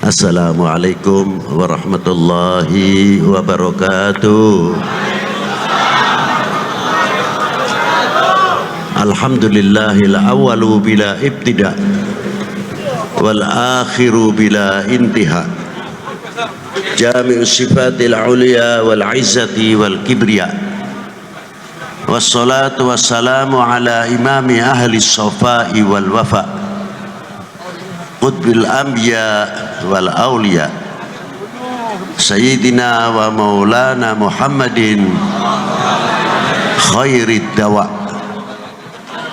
Assalamualaikum warahmatullahi wabarakatuh. Alhamdulillahil awwalu bila ibtida wal akhiru bila intiha. Jami'us sifatil ulia wal izzati wal kibriya. Wassalatu wassalamu ala imami ahli safai wal wafa. Qutbil anbiya wal awliya. Sayyidina wa maulana Muhammadin khairid dawa.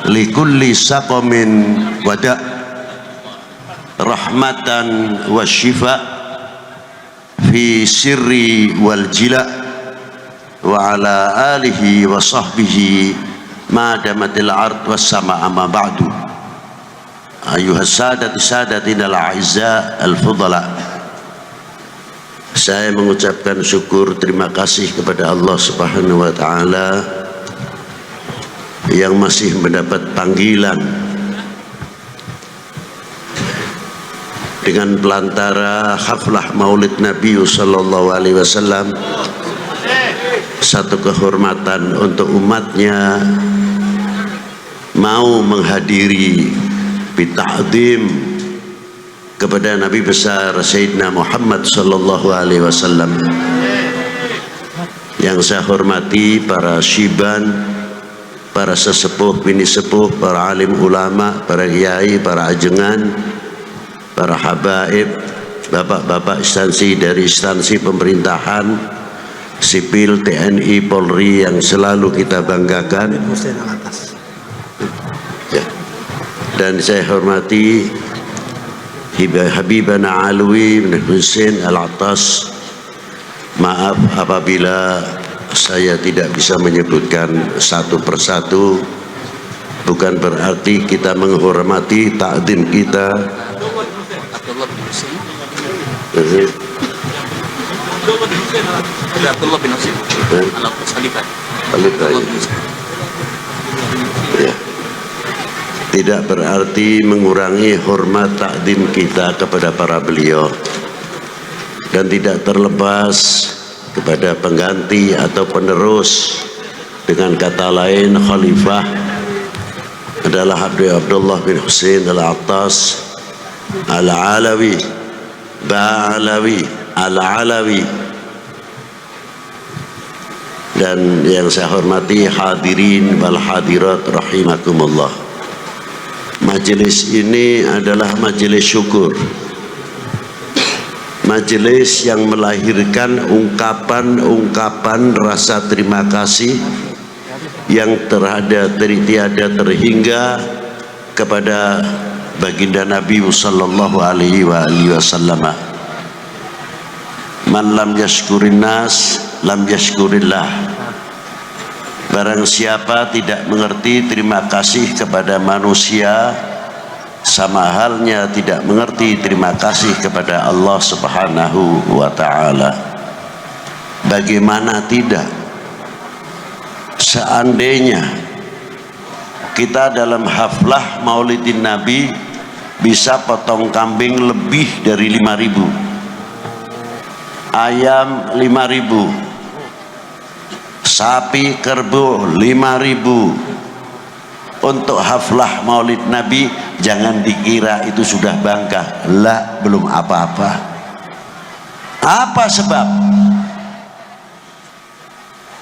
Likulli saqamin wada. Rahmatan wa syifa fi sirri wal jila. Wa ala alihi wa sahbihi ma damatil ard was sama amma ba'du. Ayuhas sadati sadatina al-a'izza al-fudala. Saya mengucapkan syukur terima kasih kepada Allah Subhanahu wa taala yang masih mendapat panggilan dengan pelantara haflah Maulid Nabi sallallahu alaihi wasallam. Satu kehormatan untuk umatnya mau menghadiri bita'zim kepada Nabi besar Sayyidina Muhammad sallallahu alaihi wasallam. Yang saya hormati para syiban, para sesepuh, bini sepuh, para alim ulama, para kiai, para ajengan, para habaib, bapak-bapak instansi dari instansi pemerintahan, sipil, TNI, Polri yang selalu kita banggakan. Dan saya hormati Habibana Alwi bin Husain Al-Attas. Maaf apabila saya tidak bisa menyebutkan satu persatu. Bukan berarti kita menghormati ta'zim kita. Abdullah bin Husain Al-Attas Khalifah. Ya. Tidak berarti mengurangi hormat takdim kita kepada para beliau, dan tidak terlepas kepada pengganti atau penerus. Dengan kata lain, khalifah adalah Abdullah bin Husain Al-Attas Al-Alawi Ba'alawi Al-Alawi. Dan yang saya hormati hadirin wal hadirat rahimakumullah. Majelis ini adalah majelis syukur, majelis yang melahirkan ungkapan-ungkapan rasa terima kasih yang tiada terhingga kepada baginda Nabi sallallahu alaihi wasallam. Man lam yashkurin nas lam yashkurillah. Barang siapa tidak mengerti terima kasih kepada manusia, sama halnya tidak mengerti terima kasih kepada Allah Subhanahu wa ta'ala. Bagaimana tidak? Seandainya kita dalam haflah Maulidin Nabi bisa potong kambing lebih dari 5.000, ayam 5.000, sapi kerbau 5.000 untuk haflah Maulid Nabi, jangan dikira itu sudah bangga. Lah, belum apa-apa. Apa sebab?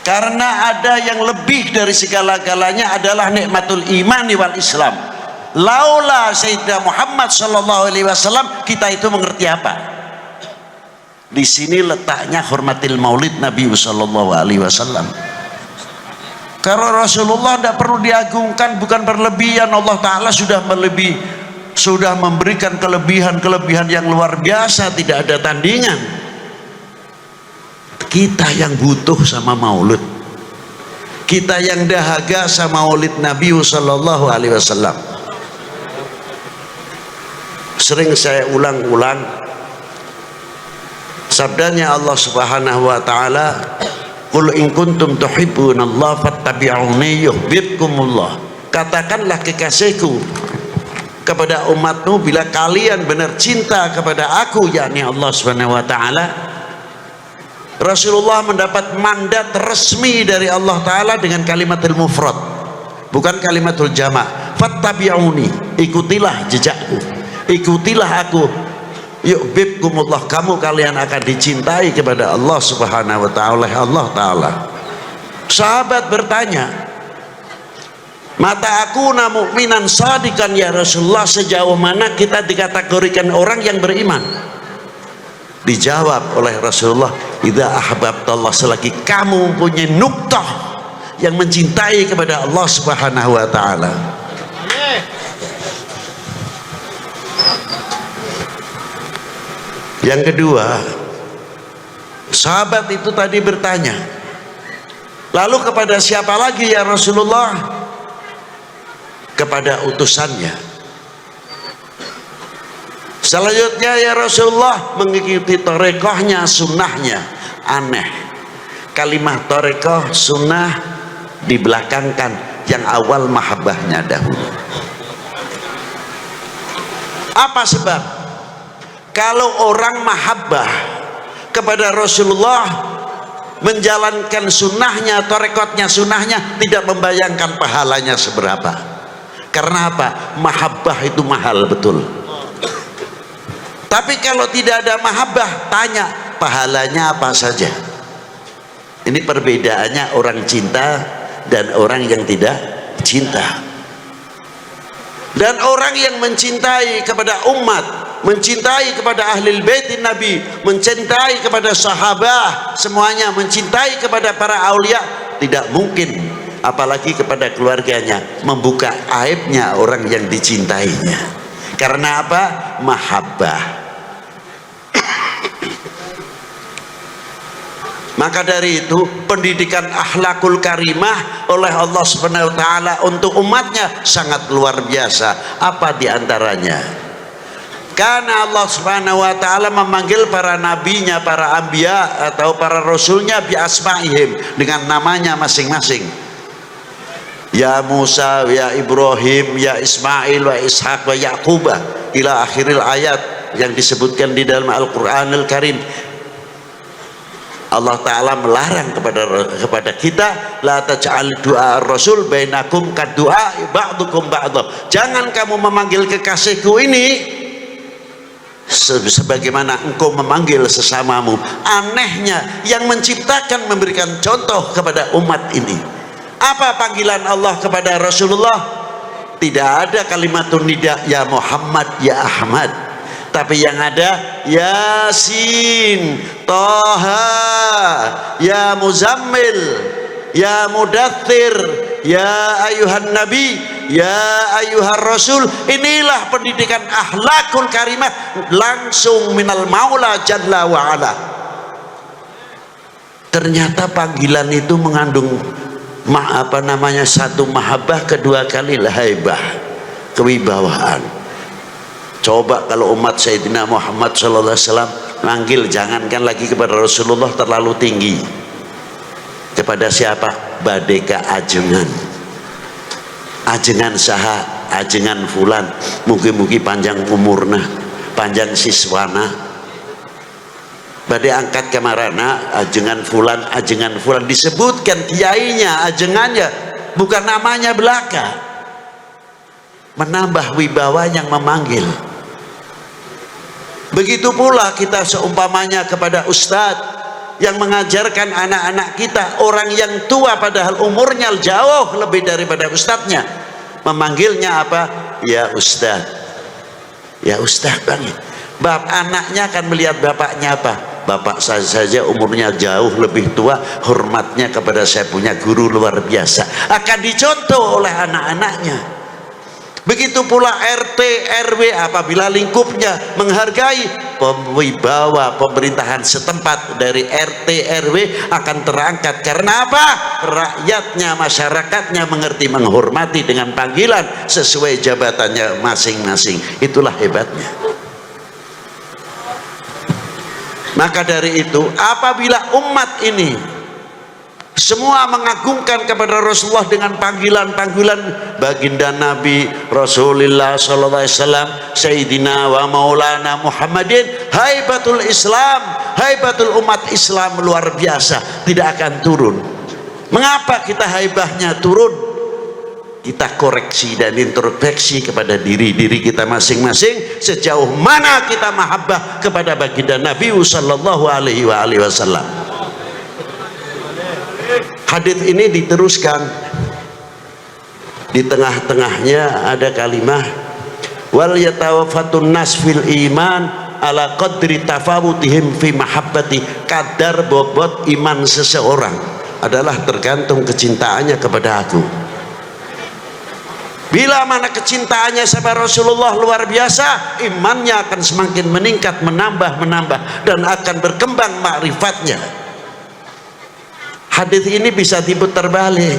Karena ada yang lebih dari segala-galanya adalah nikmatul iman wal Islam. Laula Sayyidina Muhammad sallallahu alaihi wasallam, kita itu mengerti apa? Di sini letaknya hormatil Maulid Nabi sallallahu alaihi wasallam. Karena Rasulullah tidak perlu diagungkan, bukan berlebihan. Allah Ta'ala sudah memberikan kelebihan-kelebihan yang luar biasa, tidak ada tandingan. Kita yang butuh sama maulid, kita yang dahaga sama Maulid Nabi sallallahu alaihi wasallam. Sering saya ulang-ulang sabdanya Allah Subhanahu wa taala, qul in kuntum tuhibbunallaha fattabi'uni yuhibbukumullah. Katakanlah kekasihku, kepada umatmu bila kalian benar cinta kepada aku, yakni Allah Subhanahu wa taala. Rasulullah mendapat mandat resmi dari Allah taala dengan kalimatul mufrad, bukan kalimatul jama'. Fattabi'uni, ikutilah jejakku, ikutilah aku, yuhibbukumullah, kalian akan dicintai kepada Allah Subhanahu wa taala oleh Allah taala. Sahabat bertanya, mata aku mu'minan shadiqan ya Rasulullah, sejauh mana kita dikategorikan orang yang beriman? Dijawab oleh Rasulullah, idza ahbabtallah, selagi kamu punya nuktah yang mencintai kepada Allah Subhanahu wa taala. Yang kedua, sahabat itu tadi bertanya, lalu kepada siapa lagi ya Rasulullah? Kepada utusannya. Selanjutnya ya Rasulullah, mengikuti torekohnya, sunnahnya. Aneh, kalimat torekoh sunnah dibelakangkan, yang awal mahabbahnya dahulu. Apa sebab? Kalau orang mahabbah kepada Rasulullah, menjalankan sunnahnya, torekotnya, sunnahnya, tidak membayangkan pahalanya seberapa. Karena apa? Mahabbah itu mahal betul. Tapi kalau tidak ada mahabbah, tanya pahalanya apa saja. Ini perbedaannya orang cinta dan orang yang tidak cinta. Dan orang yang mencintai kepada umat, mencintai kepada ahli bait Nabi, mencintai kepada sahabat, semuanya mencintai kepada para aulia, tidak mungkin apalagi kepada keluarganya membuka aibnya orang yang dicintainya. Karena apa? Mahabbah. Maka dari itu pendidikan akhlakul karimah oleh Allah Subhanahu wa taala untuk umatnya sangat luar biasa. Apa diantaranya? Karena Allah Subhanahu wa taala memanggil para nabinya, para anbiya atau para rasulnya bi asma'ihim, dengan namanya masing-masing. Ya Musa, ya Ibrahim, ya Ismail, wa Ishaq, wa Yaqub, ila akhiril ayat yang disebutkan di dalam Al-Qur'anul Karim. Allah Ta'ala melarang kepada kita, la taj'al du'a rasul bainakum kaddu'a ba'dukum ba'dha. Jangan kamu memanggil kekasihku ini sebagaimana engkau memanggil sesamamu. Anehnya yang menciptakan memberikan contoh kepada umat ini. Apa panggilan Allah kepada Rasulullah? Tidak ada kalimatun nida ya Muhammad, ya Ahmad. Tapi yang ada Yasin, Toha, ya Muzammil, ya Mudaththir, ya ayuhan Nabi, ya ayuhan Rasul. Inilah pendidikan akhlakul karimah langsung minal Maula Jalla wa'ala. Ternyata panggilan itu mengandung satu mahabbah, kedua kali haibah, kewibawaan. Coba kalau umat Sayyidina Muhammad SAW manggil, jangankan lagi kepada Rasulullah, terlalu tinggi. Kepada siapa? Badeka ajengan. Ajengan saha, ajengan fulan, mugi-mugi panjang umurna, panjang siswana. Bade angkat kemarana, ajengan fulan, disebutkan kiainya, ajengannya, bukan namanya belaka. Menambah wibawa yang memanggil. Begitu pula kita seumpamanya kepada ustadz yang mengajarkan anak-anak kita, orang yang tua padahal umurnya jauh lebih daripada ustadznya, memanggilnya apa? Ya ustadz, ya ustadz bang. Anaknya akan melihat bapaknya apa? Bapak saya saja umurnya jauh lebih tua, hormatnya kepada saya punya guru luar biasa, akan dicontoh oleh anak-anaknya. Begitu pula RT, RW apabila lingkupnya menghargai, wibawa pemerintahan setempat dari RT, RW akan terangkat. Karena apa? Rakyatnya, masyarakatnya mengerti, menghormati dengan panggilan sesuai jabatannya masing-masing. Itulah hebatnya. Maka dari itu apabila umat ini semua mengagungkan kepada Rasulullah dengan panggilan-panggilan baginda Nabi Rasulullah sallallahu alaihi wasallam, Sayyidina wa Maulana Muhammadin. Haibatul Islam, haibatul umat Islam luar biasa, tidak akan turun. Mengapa kita haibahnya turun? Kita koreksi dan introspeksi kepada diri kita masing-masing, sejauh mana kita mahabbah kepada baginda Nabi sallallahu alaihi wasallam. Hadis ini diteruskan, di tengah-tengahnya ada kalimah wal yatawaffatun nas fil iman ala qadri tafawutihim fi mahabbati. Kadar bobot iman seseorang adalah tergantung kecintaannya kepada aku. Bila mana kecintaannya sama Rasulullah luar biasa, imannya akan semakin meningkat, menambah dan akan berkembang makrifatnya. Hadis ini bisa diputar balik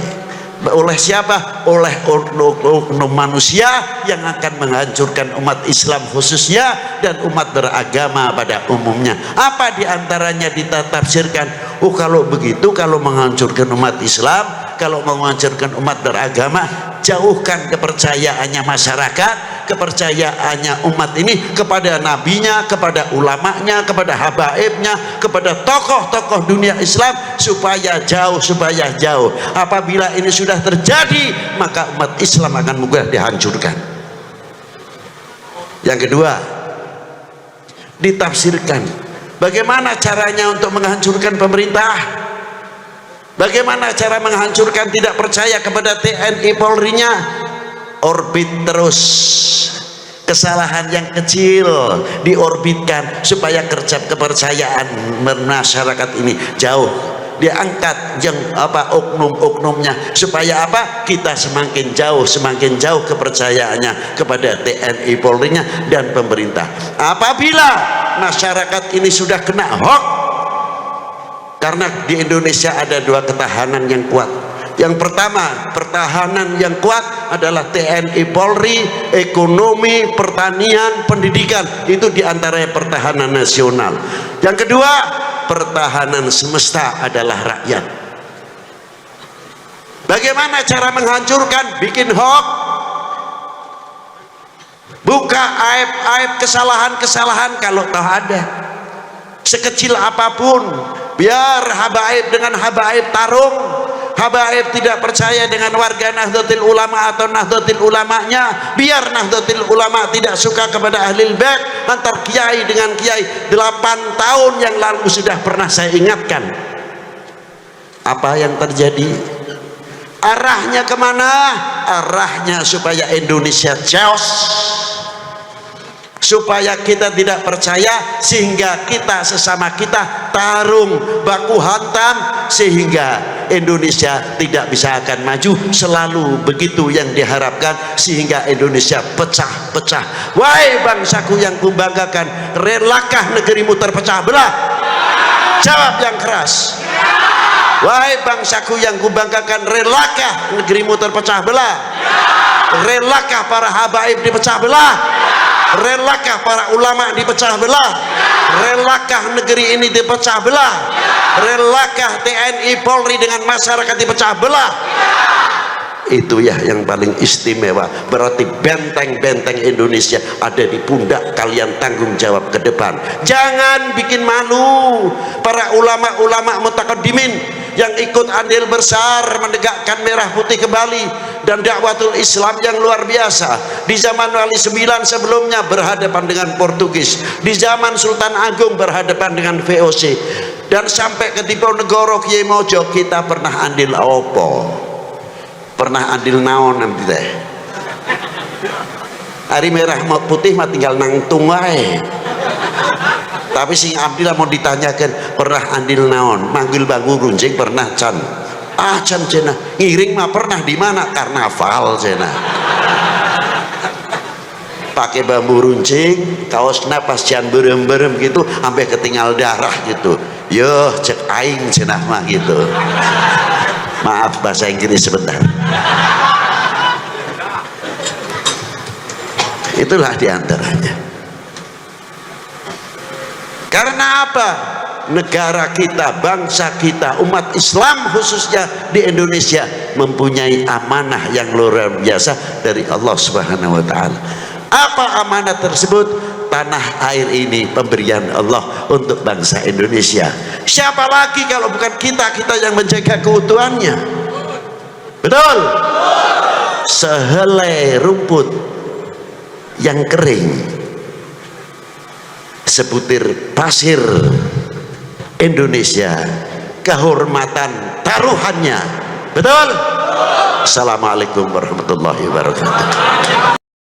oleh siapa? Oleh oknum manusia yang akan menghancurkan umat Islam khususnya dan umat beragama pada umumnya. Apa diantaranya ditafsirkan? Oh, kalau begitu, kalau menghancurkan umat Islam, kalau menghancurkan umat beragama, jauhkan kepercayaannya masyarakat, kepercayaannya umat ini kepada nabinya, kepada ulamanya, kepada habaibnya, kepada tokoh-tokoh dunia Islam, supaya jauh. Apabila ini sudah terjadi, maka umat Islam akan mudah dihancurkan. Yang kedua, ditafsirkan bagaimana caranya untuk menghancurkan pemerintah. Bagaimana cara menghancurkan tidak percaya kepada TNI Polri-nya? Orbit terus, kesalahan yang kecil diorbitkan supaya kepercayaan masyarakat ini jauh. Diangkat yang oknum-oknumnya, supaya kita semakin jauh kepercayaannya kepada TNI Polri-nya dan pemerintah. Apabila masyarakat ini sudah kena hoax, karena di Indonesia ada dua ketahanan yang kuat. Yang pertama, pertahanan yang kuat adalah TNI Polri, ekonomi, pertanian, pendidikan. Itu diantara pertahanan nasional. Yang kedua, pertahanan semesta adalah rakyat. Bagaimana cara menghancurkan? Bikin hoax, buka aib-aib, kesalahan-kesalahan kalau tahu ada, sekecil apapun. Biar habaib dengan habaib tarung, habaib tidak percaya dengan warga Nahdlatul Ulama atau Nahdlatul Ulamanya, biar Nahdlatul Ulama tidak suka kepada Ahlul Bait, antar kiai dengan kiai. 8 tahun yang lalu sudah pernah saya ingatkan. Apa yang terjadi? Arahnya kemana? Arahnya supaya Indonesia chaos, supaya kita tidak percaya, sehingga kita sesama kita tarung baku hantam, sehingga Indonesia tidak bisa akan maju. Selalu begitu yang diharapkan, sehingga Indonesia pecah-pecah. Wahai bangsaku yang kubanggakan, relakah negerimu terpecah belah? Jawab yang keras. Wahai bangsaku yang kubanggakan, relakah negerimu terpecah belah? Relakah para habaib dipecah belah? Relakah para ulama dipecah belah? Relakah negeri ini dipecah belah? Relakah TNI Polri dengan masyarakat dipecah belah? Itu ya yang paling istimewa. Berarti benteng-benteng Indonesia ada di pundak kalian, tanggung jawab ke depan. Jangan bikin malu para ulama-ulama mutakaddimin yang ikut andil besar menegakkan merah putih kembali dan dakwatul Islam yang luar biasa. Di zaman Wali IX sebelumnya berhadapan dengan Portugis, di zaman Sultan Agung berhadapan dengan VOC, dan sampai ke Diponegoro Kiai Mojo kita pernah andil opo, pernah andil naon nanti teh. Hari merah putih mah tinggal nangtung wae. Tapi sing abdi lah mau ditanyakan pernah andil naon, manggil bangku runcing pernah can. Can cina ngiring mah pernah di mana? Karnaval cina. Pakai bambu runcing, kaosnya pas can berem-berem gitu, sampai ketinggal darah gitu. Yo cek aing cina mah gitu. Maaf bahasa Inggris sebentar. Itulah diantaranya. Karena apa? negara kita, bangsa kita, umat Islam khususnya di Indonesia mempunyai amanah yang luar biasa dari Allah Subhanahu wa taala. Apa amanah tersebut? Tanah air ini pemberian Allah untuk bangsa Indonesia. Siapa lagi kalau bukan kita yang menjaga keutuhannya? Betul? Sehelai rumput yang kering, sebutir pasir Indonesia, kehormatan taruhannya. Betul? Assalamualaikum warahmatullahi wabarakatuh.